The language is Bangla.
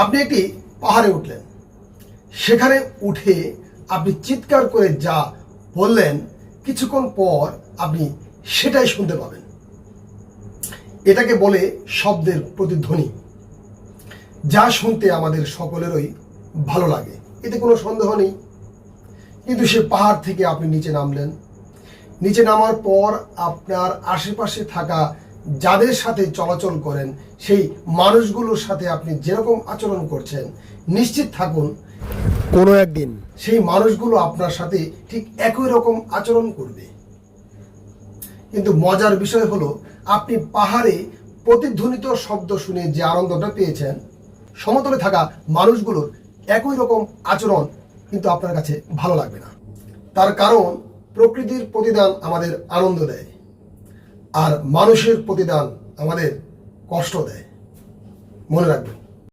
আপনি একটি পাহাড়ে উঠলেন, সেখানে উঠে আপনি চিৎকার করে যা বললেন কিছুক্ষণ পর আপনি সেটাই শুনতে পাবেন। এটাকে বলে শব্দের প্রতিধ্বনি, যা শুনতে আমাদের সকলেরই ভালো লাগে, এতে কোনো সন্দেহ নেই। কিন্তু সে পাহাড় থেকে আপনি নিচে নামলেন, নিচে নামার পর আপনার আশেপাশে থাকা যাদের সাথে চলাচল করেন সেই মানুষগুলোর সাথে আপনি যেরকম আচরণ করছেন, নিশ্চিত থাকুন কোনো একদিন সেই মানুষগুলো আপনার সাথে ঠিক একই রকম আচরণ করবে। কিন্তু মজার বিষয় হলো, আপনি পাহাড়ে প্রতিধ্বনিত শব্দ শুনে যে আনন্দটা পেয়েছেন, সমতলে থাকা মানুষগুলোর একই রকম আচরণ কিন্তু আপনার কাছে ভালো লাগবে না। তার কারণ প্রকৃতির প্রতিদান আমাদের আনন্দ দেয়, আর মানুষের প্রতিদান আমাদের কষ্ট দেয়। মনে রাখবেন।